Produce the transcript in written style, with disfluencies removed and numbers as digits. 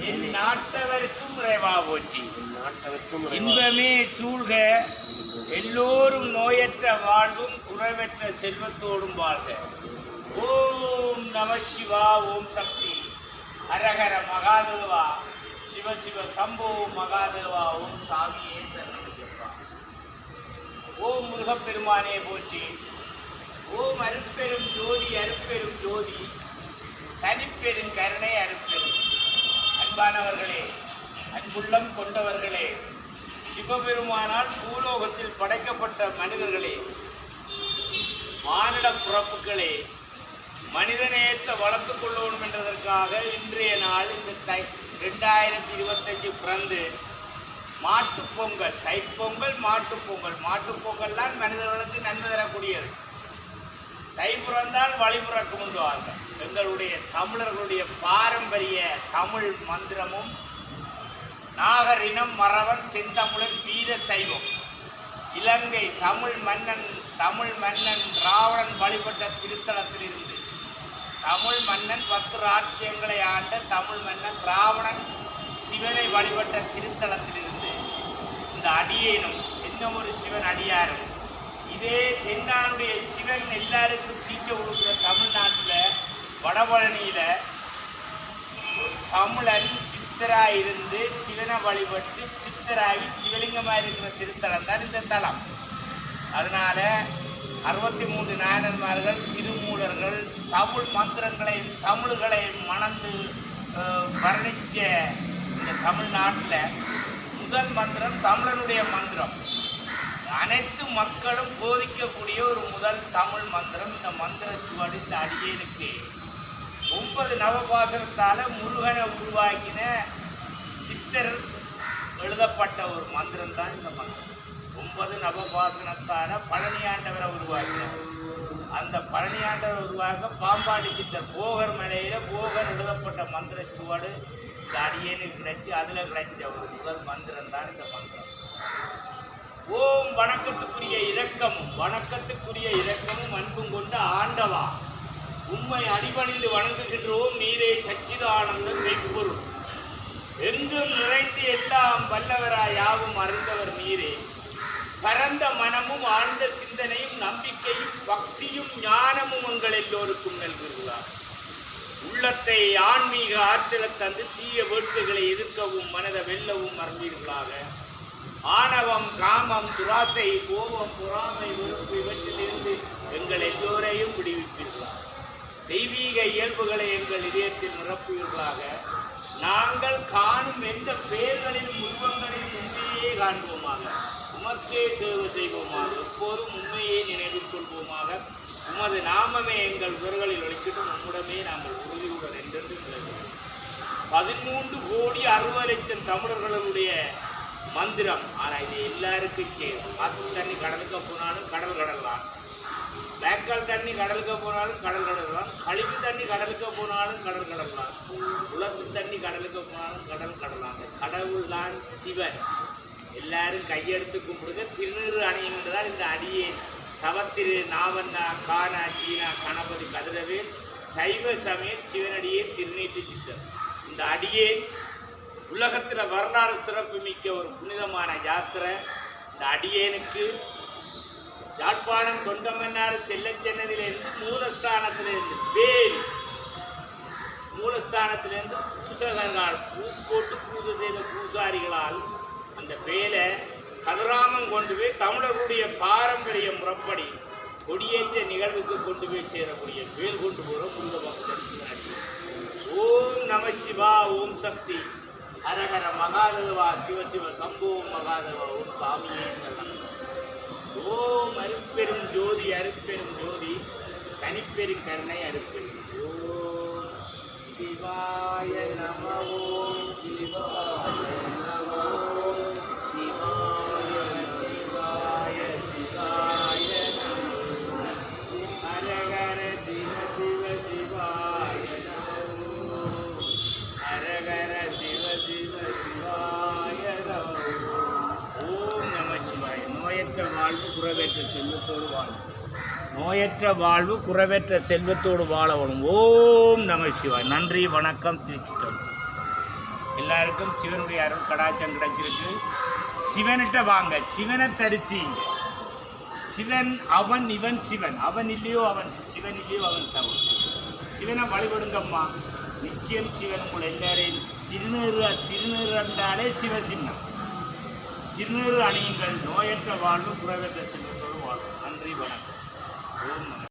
என் நாட்டவருக்கும் இறைவா போற்றி. இன்பமே சூழ்க, எல்லோரும் நோயற்ற வாழ்வும் குறைவற்ற செல்வத்தோடும் வாழ்க. ஓம் நம சிவா, ஓம் சக்தி, ஹரஹர மகாதேவா, சிவ சிவ சம்போ மகாதேவா, ஓம் சாமியே சரணமையப்பா. ஓம் முருகப்பெருமானே போற்றி. ஓம் அருட்பெரும் ஜோதி, அருட்பெரும் ஜோதி, தனிப்பெரும் கருணை அருட்பெரும். அன்பானவர்களே, அன்புள்ளம் கொண்டவர்களே, சிவபெருமானால் பூலோகத்தில் படைக்கப்பட்ட மனிதர்களே, மானிட பிறப்புகளே, மனிதநேயத்தை வளர்த்து கொள்ளணும் என்றதற்காக இன்றைய நாள் இந்த 2025 பிறந்து மாட்டுப்பொங்கல், தைப்பொங்கல், மாட்டுப்பொங்கல். மாட்டுப்பொங்கல் தான் மனிதர்களுக்கு நன்மை தரக்கூடியது. தை பிறந்தால் வழி பிறக்கும் என்றுவார்கள். எங்களுடைய தமிழர்களுடைய பாரம்பரிய தமிழ் மந்திரமும் நாகரினம் மறவன் செந்தமிழன் வீர சைவம். இலங்கை தமிழ் மன்னன் ராவணன் வழிபட்ட திருத்தலத்திலிருந்து, தமிழ் மன்னன் 10 ராஜ்யங்களை ஆண்ட தமிழ் மன்னன் ராவணன் சிவனை வழிபட்ட திருத்தலத்திலிருந்து இந்த அடியேனும் இன்னும் ஒரு சிவன் அடியாரும், இதே தென்னானுடைய சிவன் எல்லாருக்கும் தீக்க கொடுக்குற தமிழ்நாட்டில் வடபழனியில் தமிழன் சித்தராயிருந்து சிவனை வழிபட்டு சித்தராகி சிவலிங்கமாக இருக்கிற திருத்தலம் தான் இந்த தலம். அதனால் 63 நாயன்மார்கள், திருமூலர்கள் தமிழ் மந்திரங்களையும் தமிழ்களையும் மணந்து வர்ணித்த இந்த தமிழ்நாட்டில் முதல் மந்திரம் தமிழனுடைய மந்திரம். அனைத்து மக்களும் போதிக்கக்கூடிய ஒரு முதல் தமிழ் மந்திரம். இந்த மந்திர சுவடு இந்த அடியேனுக்கு 9 நவபாசனத்தால் முருகனை உருவாக்கின சித்தர் எழுதப்பட்ட ஒரு மந்திரம் தான் இந்த மந்திரம். 9 நவபாசனத்தால் பழனியாண்டவரை உருவாக்கினார். அந்த பழனியாண்டவரை உருவாக்க பாம்பாடி சித்தர் போகர் மலையில் போகர் எழுதப்பட்ட மந்திர சுவடு இந்த அடியேனுக்கு கிடைச்சி அதில் கிடைச்ச ஒரு முதல் மந்திரம் தான் இந்த மந்திரம். ஓம் வணக்கத்துக்குரிய இரக்கமும் அன்பும் கொண்ட ஆண்டவா, உம்மை அடிபணிந்து வணங்குகின்றோம். நீரே சச்சிதானந்தம் மெய்ப்பொருள், எங்கும் நிறைந்து எல்லாம் வல்லவராய் யாவும் அறிந்தவர் நீரே. பரந்த மனமும் ஆழ்ந்த சிந்தனையும் நம்பிக்கையும் பக்தியும் ஞானமும் உங்கள் எல்லோருக்கும் நல்குகிறார். உள்ளத்தை ஆன்மீக ஆற்றலை தந்து தீய வேட்கைகளை எதிர்க்கவும் மனத வெல்லவும் மறந்தீர்களாக. ஆணவம், காமம், துராசை, கோபம், பொறாமை, வெறுப்பு இவற்றிலிருந்து எங்கள் எல்லோரையும் விடுவிப்பீர்களாக. தெய்வீக இயல்புகளை எங்கள் இதயத்தில் நிரப்புவீர்களாக. நாங்கள் காணும் எந்த பெயர்களிலும் உருவங்களிலும் உண்மையே காண்போமாக. உமக்கே சேவை செய்வோமாக. எப்போதும் உண்மையை நினைவில் கொள்வோமாக. உமது நாமமே எங்கள் குரல்களில் ஒழிக்கட்டும். உம்முடமே நாங்கள் உறுதியுடன் என்றென்று நிலைக்கிறோம். 13,60,00,000 தமிழர்களுடைய மந்திரம். ஆனால் இது எல்லாருக்கும் சேரும். ஆற்று தண்ணி கடலுக்கு போனாலும் கடல் கடலாம், வேக்கால் தண்ணி கடலுக்கு போனாலும் கடல் கடலாம், கழிவு தண்ணி கடலுக்கு போனாலும் கடல் கடலாம், உலர்ப்பு தண்ணி கடலுக்கு போனாலும் கடல் கடலாம். கடவுள் தான் சிவன். எல்லாரும் கையெடுத்து கும்பிடுங்க. திருநீறு அணியுங்கன்றதால் இந்த அடியே தவத்திரு நாவண்ணா கானா சீனா கணபதி கதிரவேல் சைவ சமய சிவனடியே திருநீட்டு சித்தர். இந்த அடியே உலகத்தில் வரலாறு சிறப்பு மிக்க ஒரு புனிதமான யாத்திரை. இந்த அடியேனுக்கு யாழ்ப்பாணம் தொண்டமன்னாறு செல்லச்சென்னதிலிருந்து மூலஸ்தானத்திலிருந்து பூசகர்களால் பூ போட்டு பூஜை செய்த பூசாரிகளால் அந்த வேலை கதிராமம் கொண்டு போய் தமிழர்களுடைய பாரம்பரிய முறைப்படி கொடியேற்ற நிகழ்வுக்கு கொண்டு போய் சேரக்கூடிய வேல் கொண்டு போகிற புனித பக்தர். ஓம் நம சிவா, ஓம் சக்தி, ஹரஹர மகாதேவா, சிவ சிவ சம்போ மகாதேவா, ஓம் சாமியே சரணம். ஓம் அருட்பெரும் ஜோதி, அருட்பெரும் ஜோதி, தனிப்பெரும் கருணை அருட்பெரும். ஓம் சிவாய நம, ஓம் சிவாய நம, ஓம் சிவாய சிவாய சிவாய நம, ஹரஹர சிவ சிவ சிவாய நம, ஹரஹர சிவ சிவ சிவாய நம. ஓம் நம சிவாய. நோயற்ற வாழ்வு குறைவற்ற செல்வத்தோடு வாழ்வு. நோயற்ற வாழ்வு குறைவற்ற செல்வத்தோடு வாழ வரும். ஓம் நம சிவாய். நன்றி, வணக்கம், திருச்சிட்டம்பலம். எல்லாருக்கும் சிவனுடைய அருள் கடாச்சம் கிடைச்சிருக்கு. சிவன்கிட்ட வாங்க, சிவனை தரிசிங்க. சிவன் அவன் இவன் சிவன், அவன் இல்லையோ அவன் சிவன் இல்லையோ அவன் சவன். சிவனை வழிபடுங்கம்மா, நிச்சயம் சிவன் உங்களை எல்லாரையும் திருநீறு என்றாலே சிவசின்னம். திருநீறு அணியுங்கள், நோயற்ற வாழ்வு குறைவற்ற செல்வத்தோடு வாழும். நன்றி, வணக்கம். ஓம் நம